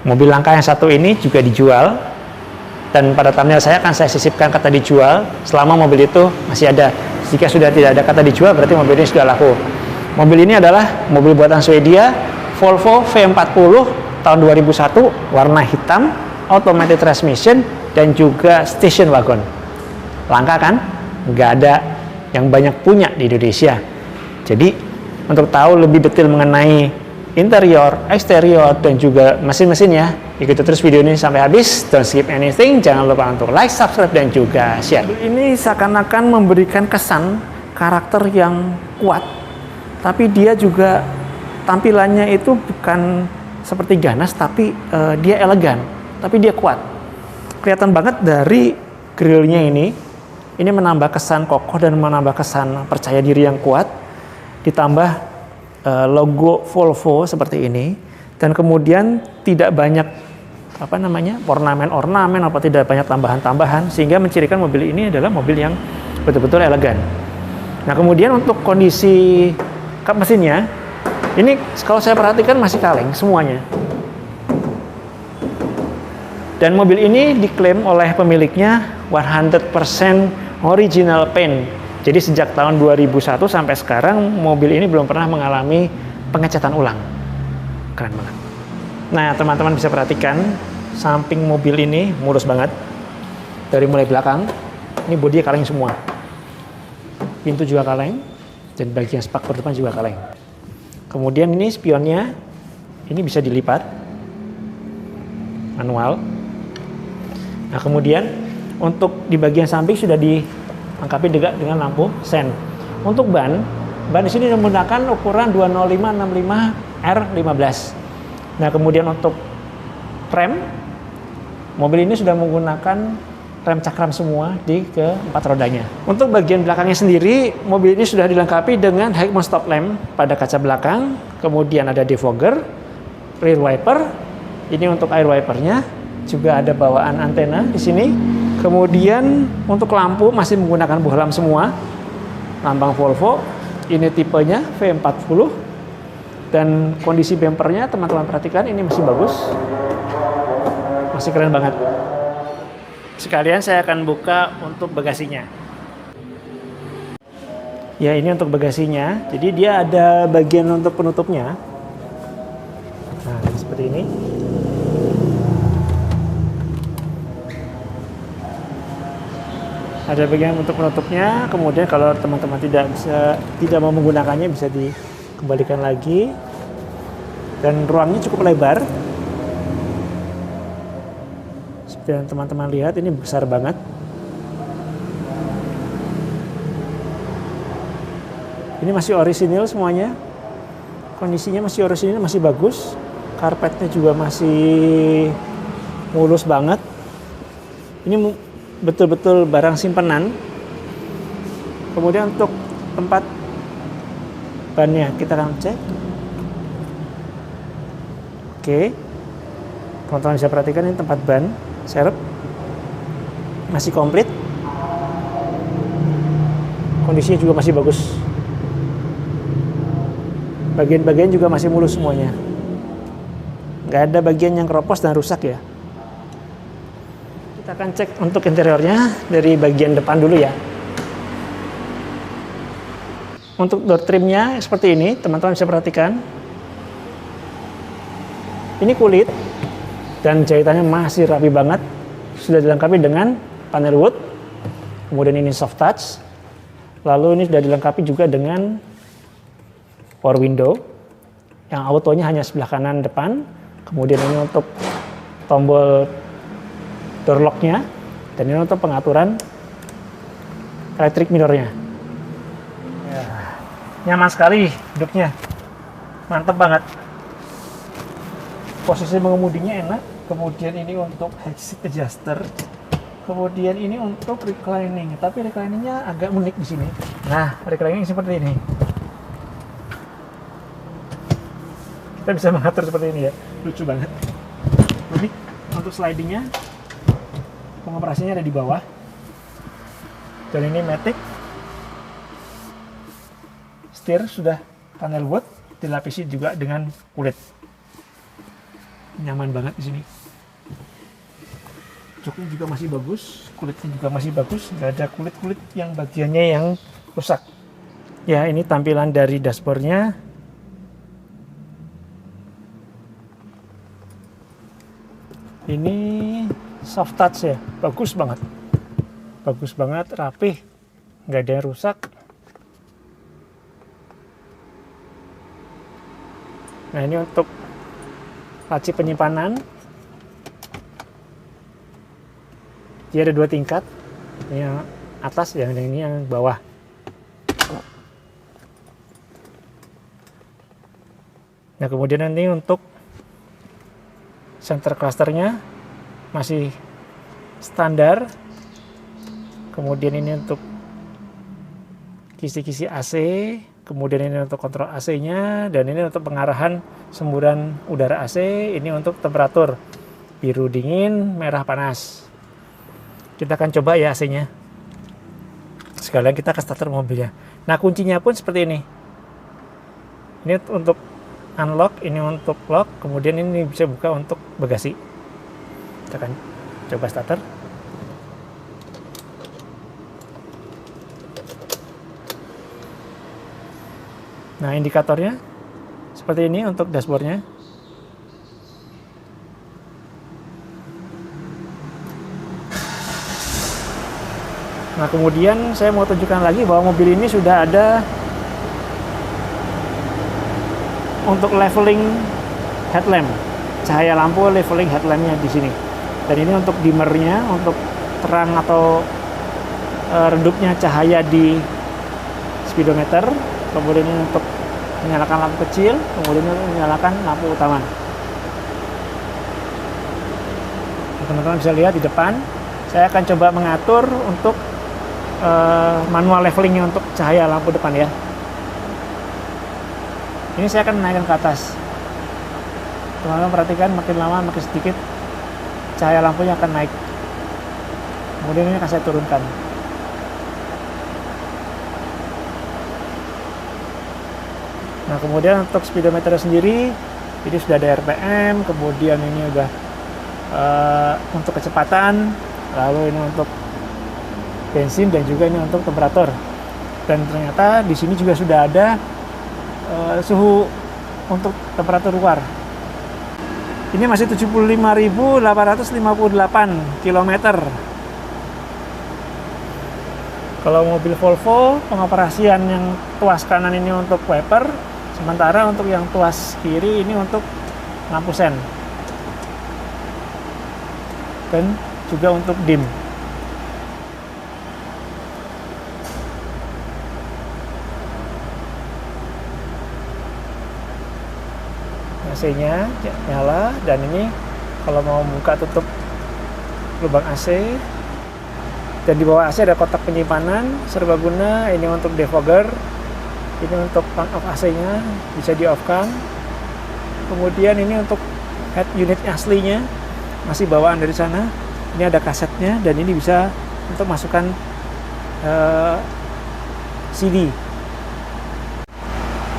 mobil langka yang satu ini juga dijual, dan pada thumbnail saya akan saya sisipkan kata dijual selama mobil itu masih ada. Jika sudah tidak ada kata dijual, berarti mobil ini sudah laku. Mobil ini adalah mobil buatan Swedia, Volvo V40 tahun 2001, warna hitam, automatic transmission, dan juga station wagon. Langka kan? Nggak ada yang banyak punya di Indonesia. Jadi untuk tahu lebih detail mengenai interior, eksterior, dan juga mesin-mesinnya, ikuti terus video ini sampai habis. Don't skip anything. Jangan lupa untuk like, subscribe, dan juga share. Ini seakan-akan memberikan kesan karakter yang kuat, tapi dia juga tampilannya itu bukan seperti ganas, tapi dia elegan, tapi dia kuat. Kelihatan banget dari grillnya ini menambah kesan kokoh dan menambah kesan percaya diri yang kuat, ditambah logo Volvo seperti ini, dan kemudian tidak banyak ornamen atau tidak banyak tambahan-tambahan, sehingga mencirikan mobil ini adalah mobil yang betul-betul elegan. Nah, kemudian untuk kondisi kap mesinnya ini kalau saya perhatikan masih kaleng semuanya, dan mobil ini diklaim oleh pemiliknya 100% original paint. Jadi sejak tahun 2001 sampai sekarang mobil ini belum pernah mengalami pengecatan ulang. Keren banget. Nah, teman-teman bisa perhatikan samping mobil ini mulus banget. Dari mulai belakang, ini bodi kaleng semua. Pintu juga kaleng, dan bagian spakbor depan juga kaleng. Kemudian ini spionnya, ini bisa dilipat, manual. Nah, kemudian untuk di bagian samping sudah dilengkapi dengan lampu sen. Untuk ban di sini menggunakan ukuran 205/65 R15. Nah, kemudian untuk rem, mobil ini sudah menggunakan rem cakram semua di keempat rodanya. Untuk bagian belakangnya sendiri, mobil ini sudah dilengkapi dengan high mount stop lamp pada kaca belakang, kemudian ada defogger, rear wiper. Ini untuk air wipernya, juga ada bawaan antena di sini. Kemudian untuk lampu masih menggunakan bohlam semua, lambang Volvo. Ini tipenya V40, dan kondisi bempernya teman-teman perhatikan ini masih bagus, masih keren banget. Sekalian saya akan buka untuk bagasinya. Ya, ini untuk bagasinya. Jadi dia ada bagian untuk penutupnya. Nah, seperti ini. Ada bagian untuk penutupnya. Kemudian kalau teman-teman tidak mau menggunakannya, bisa dikembalikan lagi. Dan ruangnya cukup lebar. Seperti yang teman-teman lihat, ini besar banget. Ini masih orisinil semuanya. Kondisinya masih orisinil, masih bagus. Karpetnya juga masih mulus banget. Ini betul-betul barang simpenan. Kemudian untuk tempat bannya kita akan cek. Oke, teman-teman bisa perhatikan ini tempat ban serep masih komplit, kondisinya juga masih bagus, bagian-bagian juga masih mulus semuanya, nggak ada bagian yang keropos dan rusak ya. Kita akan cek untuk interiornya dari bagian depan dulu ya. Untuk door trimnya seperti ini, teman-teman bisa perhatikan. Ini kulit dan jahitannya masih rapi banget. Sudah dilengkapi dengan panel wood. Kemudian ini soft touch. Lalu ini sudah dilengkapi juga dengan power window yang autonya hanya sebelah kanan depan. Kemudian ini untuk tombol door lock-nya, dan ini untuk pengaturan electric mirror-nya. Ya, nyaman sekali duduknya, mantep banget. Posisi mengemudinya enak. Kemudian ini untuk head seat adjuster. Kemudian ini untuk reclining, tapi recliningnya agak unik di sini. Nah, reclining seperti ini. Kita bisa mengatur seperti ini ya, lucu banget. Unik. Untuk slidingnya, pengoperasinya ada di bawah, dan ini matic. Setir sudah panel wood, dilapisi juga dengan kulit. nyaman banget di sini. Joknya juga masih bagus, kulitnya juga masih bagus, nggak ada kulit-kulit yang bagiannya yang rusak. Ya, ini tampilan dari dashboardnya. Ini soft touch ya, bagus banget, rapih, nggak ada yang rusak. Nah, ini untuk laci penyimpanan. Dia ada 2 tingkat, ini yang atas, yang ini yang bawah. Nah, kemudian nanti untuk center clusternya masih standar. Kemudian ini untuk kisi-kisi AC, kemudian ini untuk kontrol AC-nya, dan ini untuk pengarahan semburan udara AC. Ini untuk temperatur biru dingin, merah panas. Kita akan coba ya AC-nya. Sekalian kita ke starter mobilnya. Nah, kuncinya pun seperti ini. Ini untuk unlock, ini untuk lock, kemudian ini bisa buka untuk bagasi. Kita akan coba starter. Nah, indikatornya seperti ini untuk dashboardnya. Nah, kemudian saya mau tunjukkan lagi bahwa mobil ini sudah ada untuk leveling headlamp, cahaya lampu leveling headlampnya di sini. Dan ini untuk dimmernya, untuk terang atau redupnya cahaya di speedometer. Kemudian ini untuk menyalakan lampu kecil, kemudian menyalakan lampu utama. Teman-teman bisa lihat di depan, saya akan coba mengatur untuk manual levelingnya untuk cahaya lampu depan ya. Ini saya akan menaikkan ke atas. Teman-teman perhatikan, makin lama makin sedikit cahaya lampunya akan naik. Kemudian ini akan saya turunkan. Nah, kemudian untuk speedometer sendiri, ini sudah ada RPM, kemudian ini udah untuk kecepatan, lalu ini untuk bensin, dan juga ini untuk temperatur. Dan ternyata di sini juga sudah ada suhu untuk temperatur luar. Ini masih 75.858 km. Kalau mobil Volvo, pengoperasian yang tuas kanan ini untuk wiper, sementara untuk yang tuas kiri ini untuk lampu sen. Dan juga untuk dim. AC-nya nyala, dan ini kalau mau buka tutup lubang AC, dan di bawah AC ada kotak penyimpanan serbaguna. Ini untuk defogger, ini untuk on off AC-nya bisa di off kan. Kemudian ini untuk head unit aslinya masih bawaan dari sana. Ini ada kasetnya, dan ini bisa untuk masukkan CD.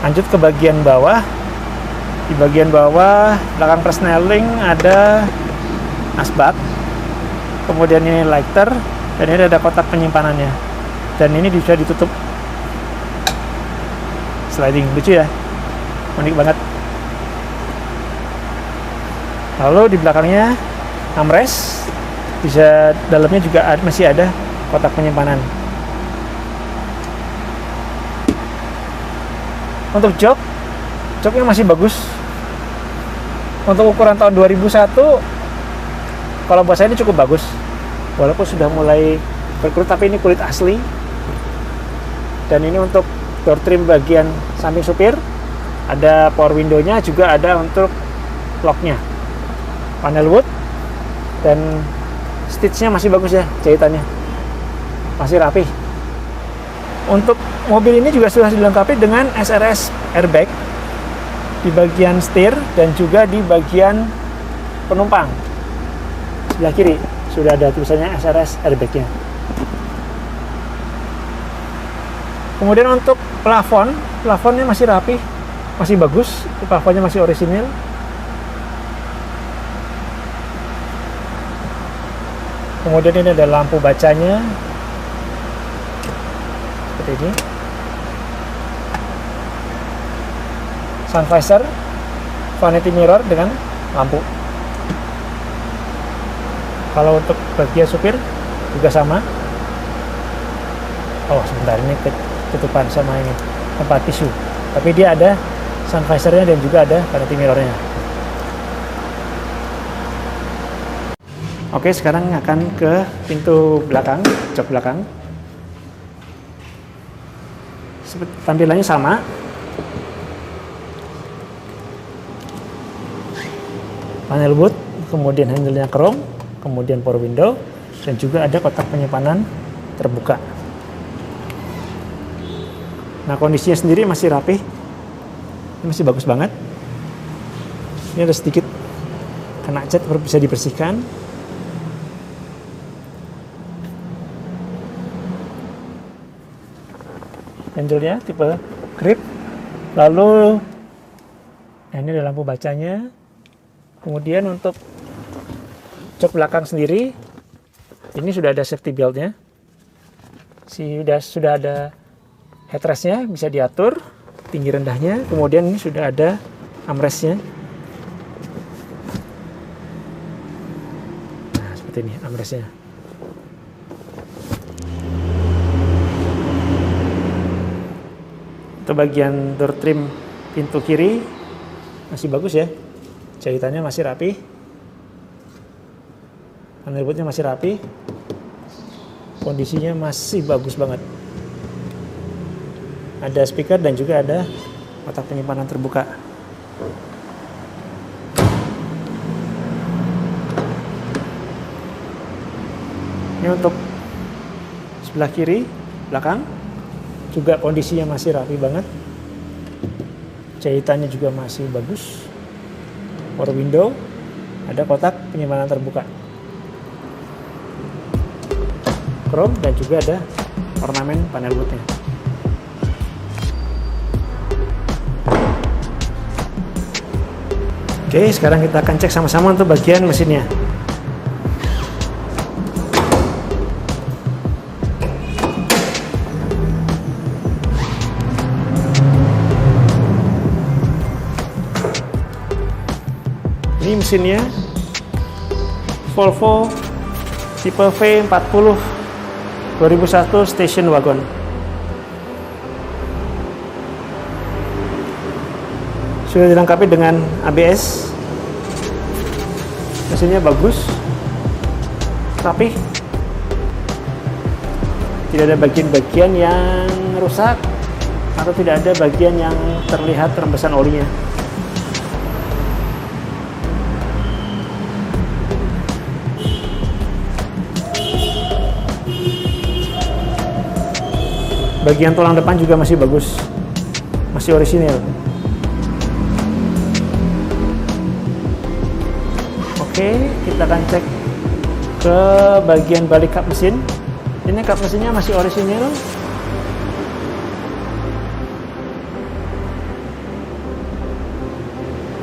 Lanjut ke bagian bawah. Di bagian bawah belakang persneling ada asbak, kemudian ini lighter, dan ini ada kotak penyimpanannya, dan ini bisa ditutup sliding. Lucu ya, unik banget. Lalu di belakangnya armrest, bisa dalamnya juga masih ada kotak penyimpanan. Untuk joknya masih bagus. Untuk ukuran tahun 2001, kalau buat saya ini cukup bagus. Walaupun sudah mulai berkerut, tapi ini kulit asli. Dan ini untuk door trim bagian samping supir. Ada power window-nya, juga ada untuk lock-nya. Panel wood, dan stitch-nya masih bagus ya, jahitannya. Masih rapi. Untuk mobil ini juga sudah dilengkapi dengan SRS airbag di bagian setir dan juga di bagian penumpang. Sebelah kiri sudah ada tulisannya SRS airbag-nya. Kemudian untuk plafonnya masih rapi, masih bagus, plafonnya masih orisinil. Kemudian ini ada lampu bacanya seperti ini, sun visor, vanity mirror dengan lampu. Kalau untuk bagian supir juga sama. Oh sebentar, ini ketutupan sama ini tempat tisu, tapi dia ada sun visornya dan juga ada vanity mirrornya. Oke, sekarang akan ke pintu belakang, jok belakang. Tampilannya sama. Panel boot, kemudian handle-nya chrome, kemudian power window, dan juga ada kotak penyimpanan terbuka. Nah, kondisinya sendiri masih rapi. Ini masih bagus banget. Ini ada sedikit kena cat, bisa dibersihkan. Handle-nya tipe grip. Lalu ini ada lampu bacanya. Kemudian untuk jok belakang sendiri, ini sudah ada safety belt-nya. Sudah ada headrest-nya, bisa diatur tinggi rendahnya. Kemudian ini sudah ada armrest-nya. Nah, seperti ini armrest-nya. Untuk bagian door trim pintu kiri masih bagus ya, jahitannya masih rapi, panel bootnya masih rapi, kondisinya masih bagus banget. Ada speaker dan juga ada kotak penyimpanan terbuka. Ini untuk sebelah kiri belakang. Juga kondisinya masih rapi banget, jahitannya juga masih bagus, power window, ada kotak penyimpanan terbuka, chrome, dan juga ada ornamen panel bootnya. Oke, sekarang kita akan cek sama-sama untuk bagian mesinnya. Ini mesinnya Volvo tipe V40 2001 station wagon. Sudah dilengkapi dengan ABS. Mesinnya bagus, rapi, tidak ada bagian-bagian yang rusak atau tidak ada bagian yang terlihat rembesan olinya. Bagian tulang depan juga masih bagus, masih orisinil. Oke, kita akan cek ke bagian balik kap mesin. Ini kap mesinnya masih orisinil.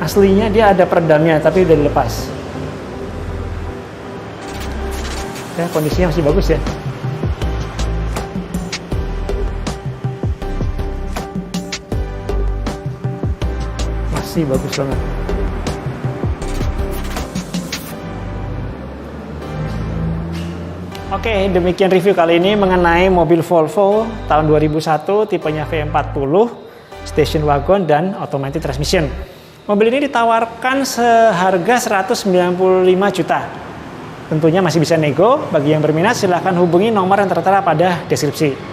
Aslinya dia ada peredamnya, tapi udah dilepas. Ya, kondisinya masih bagus ya. Masih bagus banget. Oke, demikian review kali ini mengenai mobil Volvo tahun 2001 tipenya V40 station wagon dan automatic transmission. Mobil ini ditawarkan seharga 195 juta. Tentunya masih bisa nego. Bagi yang berminat silahkan hubungi nomor yang tertera pada deskripsi.